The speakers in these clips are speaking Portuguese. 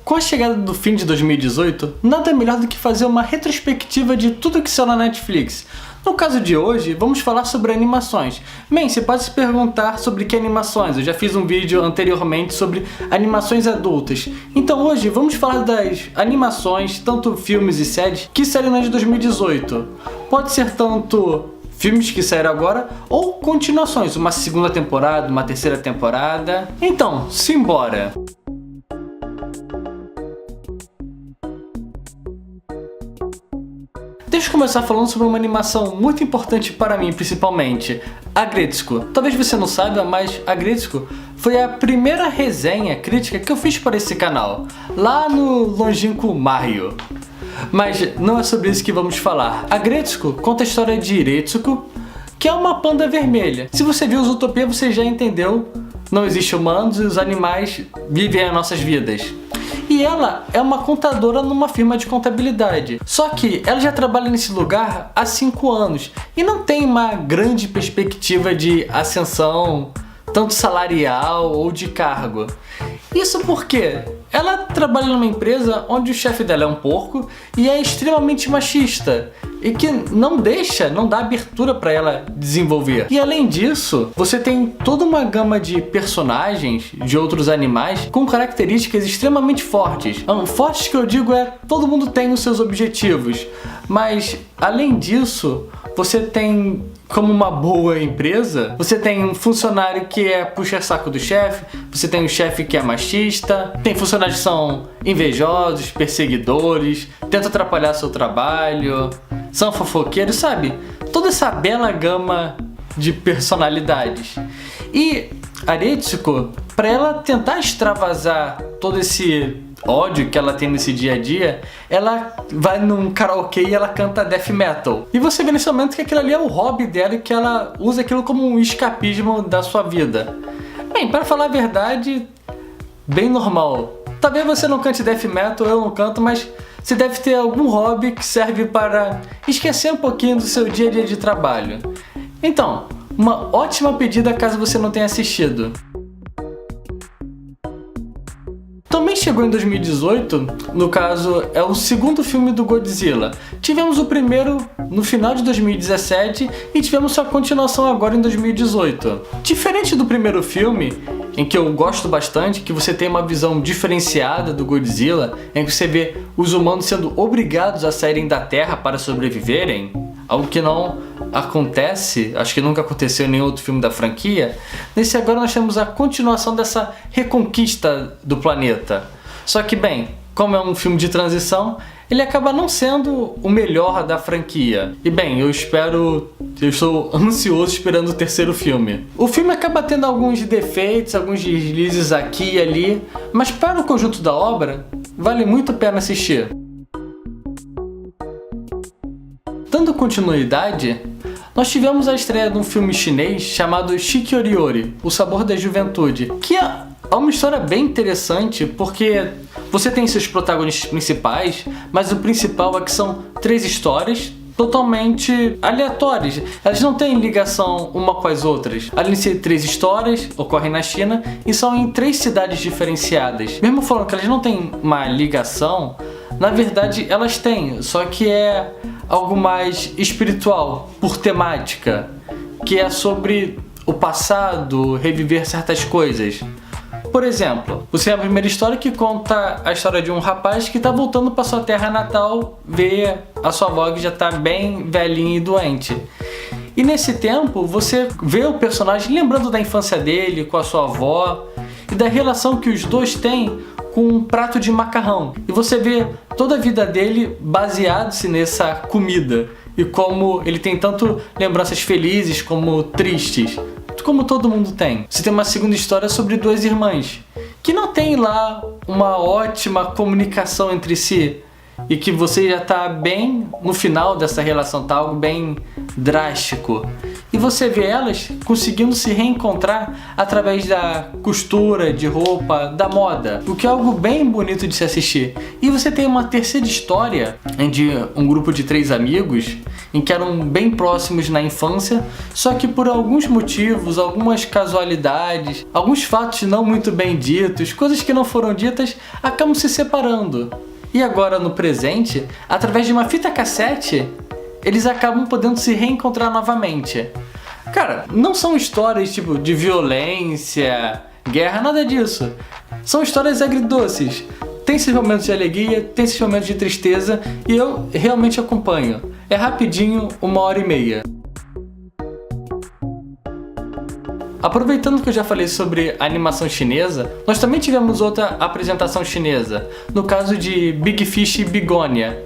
Com a chegada do fim de 2018, nada melhor do que fazer uma retrospectiva de tudo que saiu na Netflix. No caso de hoje, vamos falar sobre animações. Bem, você pode se perguntar sobre que animações, eu já fiz um vídeo anteriormente sobre animações adultas. Então hoje vamos falar das animações, tanto filmes e séries, que saíram de 2018. Pode ser tanto filmes que saíram agora, ou continuações, uma segunda temporada, uma terceira temporada. Então, simbora! Deixa eu começar falando sobre uma animação muito importante para mim, principalmente, Aggretsuko. Talvez você não saiba, mas Aggretsuko foi a primeira resenha crítica que eu fiz para esse canal, lá no longínquo Mario. Mas não é sobre isso que vamos falar. Aggretsuko conta a história de Iretsuko, que é uma panda vermelha. Se você viu Zootopia, você já entendeu. Não existem humanos e os animais vivem as nossas vidas. E ela é uma contadora numa firma de contabilidade. Só que ela já trabalha nesse lugar há 5 anos e não tem uma grande perspectiva de ascensão, tanto salarial ou de cargo. Isso porque ela trabalha numa empresa onde o chefe dela é um porco e é extremamente machista e que não dá abertura para ela desenvolver. E além disso, você tem toda uma gama de personagens de outros animais com características extremamente fortes. Fortes que eu digo todo mundo tem os seus objetivos, mas além disso, você tem, como uma boa empresa, você tem um funcionário que é puxa-saco do chefe, você tem um chefe que é machista, tem funcionários que são invejosos, perseguidores, tentam atrapalhar seu trabalho, são fofoqueiros, sabe? Toda essa bela gama de personalidades. E Aggretsuko, para ela tentar extravasar todo esse ódio que ela tem nesse dia a dia, ela vai num karaokê e ela canta death metal. E você vê nesse momento que aquilo ali é o hobby dela e que ela usa aquilo como um escapismo da sua vida. Bem, para falar a verdade, bem normal. Talvez você não cante death metal, eu não canto, mas você deve ter algum hobby que serve para esquecer um pouquinho do seu dia a dia de trabalho. Então, uma ótima pedida caso você não tenha assistido. Também chegou em 2018, no caso é o segundo filme do Godzilla. Tivemos o primeiro no final de 2017 e tivemos sua continuação agora em 2018. Diferente do primeiro filme, em que eu gosto bastante, que você tem uma visão diferenciada do Godzilla, em que você vê os humanos sendo obrigados a saírem da Terra para sobreviverem, algo que não acontece, acho que nunca aconteceu em nenhum outro filme da franquia. Nesse agora nós temos a continuação dessa reconquista do planeta. Só que bem, como é um filme de transição, ele acaba não sendo o melhor da franquia. E bem, eu estou ansioso esperando o terceiro filme. O filme acaba tendo alguns defeitos, alguns deslizes aqui e ali, mas para o conjunto da obra, vale muito a pena assistir. Dando continuidade, nós tivemos a estreia de um filme chinês chamado Shikioriyori, O Sabor da Juventude, que é uma história bem interessante porque você tem seus protagonistas principais, mas o principal é que são 3 histórias totalmente aleatórias. Elas não têm ligação uma com as outras. Além de ser 3 histórias, ocorrem na China e são em 3 cidades diferenciadas. Mesmo falando que elas não têm uma ligação, na verdade elas têm, só que é algo mais espiritual, por temática, que é sobre o passado, reviver certas coisas. Por exemplo, você tem a primeira história que conta a história de um rapaz que está voltando para sua terra natal ver a sua avó que já está bem velhinha e doente. E nesse tempo você vê o personagem lembrando da infância dele com a sua avó e da relação que os dois têm com um prato de macarrão. E você vê toda a vida dele baseado-se nessa comida e como ele tem tanto lembranças felizes como tristes, como todo mundo tem. Você tem uma segunda história sobre 2 irmãs que não tem lá uma ótima comunicação entre si e que você já está bem no final dessa relação, tá algo bem drástico. e você vê elas conseguindo se reencontrar através da costura, de roupa, da moda, o que é algo bem bonito de se assistir. E você tem uma terceira história de um grupo de 3 amigos em que eram bem próximos na infância, só que por alguns motivos, algumas casualidades, alguns fatos não muito bem ditos, coisas que não foram ditas, acabam se separando. E agora no presente, através de uma fita cassete, eles acabam podendo se reencontrar novamente. Cara, não são histórias tipo de violência, guerra, nada disso. São histórias agridoces. Tem esses momentos de alegria, tem esses momentos de tristeza e eu realmente acompanho. É rapidinho, 1h30. Aproveitando que eu já falei sobre animação chinesa, nós também tivemos outra apresentação chinesa, no caso de Big Fish e Bigonia,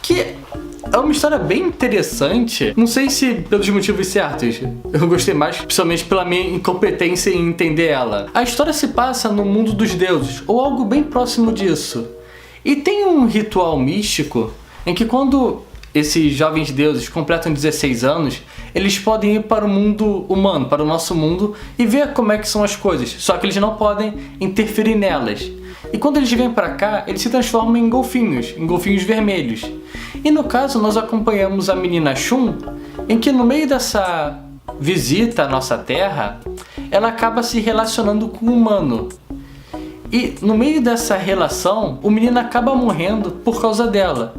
que é uma história bem interessante. Não sei se pelos motivos certos, eu gostei mais, principalmente pela minha incompetência em entender ela. A história se passa no mundo dos deuses, ou algo bem próximo disso. E tem um ritual místico em que quando esses jovens deuses completam 16 anos, eles podem ir para o mundo humano, para o nosso mundo, e ver como é que são as coisas, só que eles não podem interferir nelas. E quando eles vêm para cá, eles se transformam em golfinhos vermelhos. E no caso, nós acompanhamos a menina Shun, em que no meio dessa visita à nossa Terra, ela acaba se relacionando com um humano. E no meio dessa relação, o menino acaba morrendo por causa dela.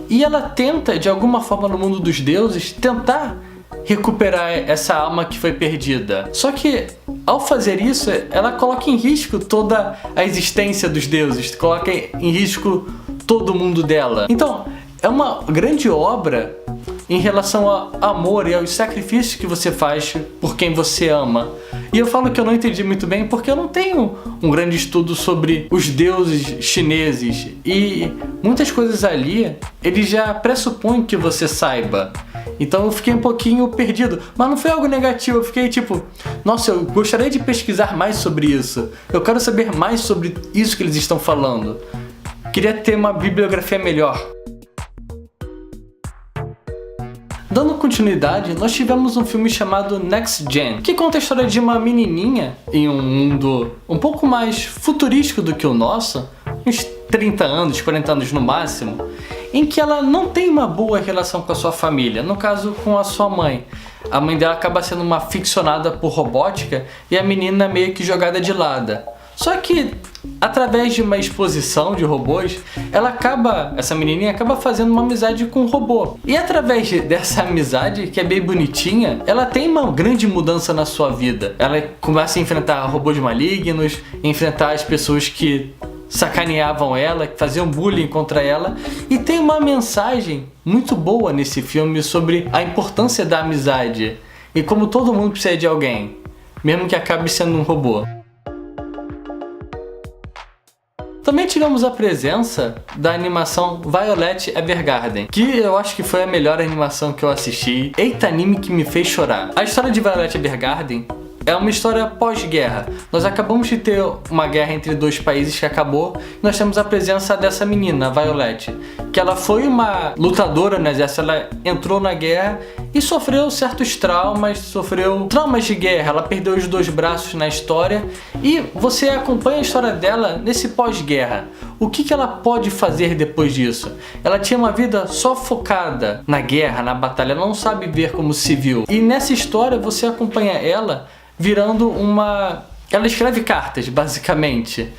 E ela tenta, de alguma forma no mundo dos deuses, tentar recuperar essa alma que foi perdida. Só que, ao fazer isso, ela coloca em risco toda a existência dos deuses, coloca em risco todo o mundo dela. Então, é uma grande obra em relação ao amor e aos sacrifícios que você faz por quem você ama. E eu falo que eu não entendi muito bem porque eu não tenho um grande estudo sobre os deuses chineses. E muitas coisas ali, eles já pressupõem que você saiba. Então eu fiquei um pouquinho perdido. Mas não foi algo negativo, eu fiquei tipo... Nossa, eu gostaria de pesquisar mais sobre isso. Eu quero saber mais sobre isso que eles estão falando. Queria ter uma bibliografia melhor. Dando continuidade, nós tivemos um filme chamado Next Gen, que conta a história de uma menininha em um mundo um pouco mais futurístico do que o nosso, uns 30 anos, 40 anos no máximo, em que ela não tem uma boa relação com a sua família, no caso com a sua mãe. A mãe dela acaba sendo uma ficcionada por robótica e a menina meio que jogada de lado. Só que, através de uma exposição de robôs, essa menininha acaba fazendo uma amizade com um robô. E através dessa amizade, que é bem bonitinha, ela tem uma grande mudança na sua vida. Ela começa a enfrentar robôs malignos, enfrentar as pessoas que sacaneavam ela, que faziam bullying contra ela. E tem uma mensagem muito boa nesse filme sobre a importância da amizade e como todo mundo precisa de alguém, mesmo que acabe sendo um robô. Também tivemos a presença da animação Violet Evergarden, que eu acho que foi a melhor animação que eu assisti. Eita, anime que me fez chorar. A história de Violet Evergarden é uma história pós-guerra. Nós acabamos de ter uma guerra entre 2 países que acabou. Nós temos a presença dessa menina, a Violet, que ela foi uma lutadora no exército. Ela entrou na guerra e sofreu certos traumas, de guerra. Ela perdeu os 2 braços na história e você acompanha a história dela nesse pós-guerra. O que ela pode fazer depois disso? Ela tinha uma vida só focada na guerra, na batalha, ela não sabe ver como civil. E nessa história você acompanha ela virando ela escreve cartas, basicamente.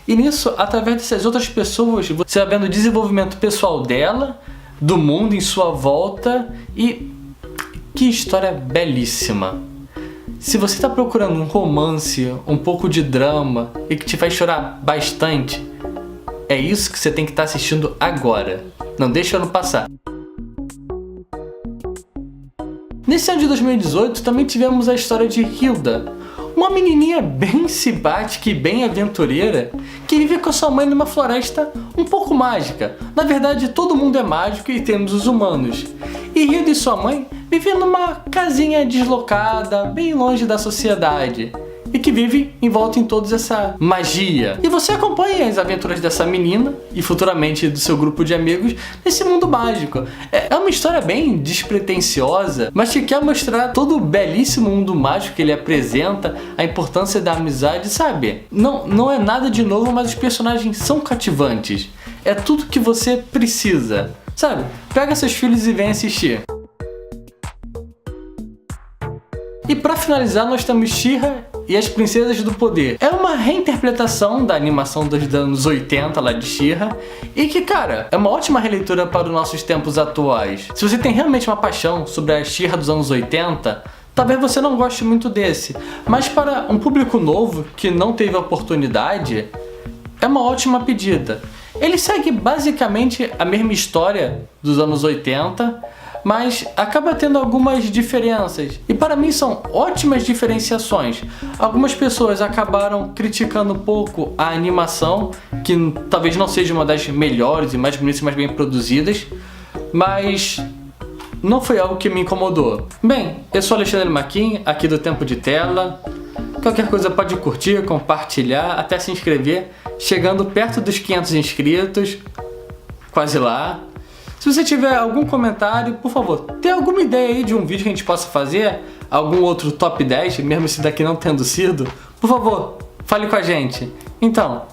E nisso, através dessas outras pessoas, você vai vendo o desenvolvimento pessoal dela, do mundo em sua volta. E que história belíssima! Se você está procurando um romance, um pouco de drama e que te faz chorar bastante, é isso que você tem que estar assistindo agora. Não deixa o ano passar. Nesse ano de 2018 também tivemos a história de Hilda, uma menininha bem simpática e bem aventureira que vive com a sua mãe numa floresta um pouco mágica. Na verdade, todo mundo é mágico e temos os humanos. E Hilda e sua mãe vivem numa casinha deslocada, bem longe da sociedade. e que vive envolto em toda essa magia. E você acompanha as aventuras dessa menina e futuramente do seu grupo de amigos nesse mundo mágico. É uma história bem despretensiosa, mas que quer mostrar todo o belíssimo mundo mágico que ele apresenta, a importância da amizade, sabe? Não é nada de novo, mas os personagens são cativantes. É tudo que você precisa, sabe? Pega seus filhos e vem assistir. E pra finalizar, nós temos She-Ra e as Princesas do Poder. É uma reinterpretação da animação dos anos 80 lá de She-Ra e que, cara, é uma ótima releitura para os nossos tempos atuais. Se você tem realmente uma paixão sobre a She-Ra dos anos 80, talvez você não goste muito desse, mas para um público novo que não teve a oportunidade, é uma ótima pedida. Ele segue basicamente a mesma história dos anos 80, mas acaba tendo algumas diferenças. E para mim são ótimas diferenciações. Algumas pessoas acabaram criticando um pouco a animação, que talvez não seja uma das melhores e mais bonitas e mais bem produzidas, mas não foi algo que me incomodou. Bem, eu sou Alexandre Maquin, aqui do Tempo de Tela. Qualquer coisa pode curtir, compartilhar, até se inscrever. Chegando perto dos 500 inscritos, quase lá. Se você tiver algum comentário, por favor, tem alguma ideia aí de um vídeo que a gente possa fazer? Algum outro top 10, mesmo esse daqui não tendo sido? Por favor, fale com a gente. Então,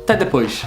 até depois.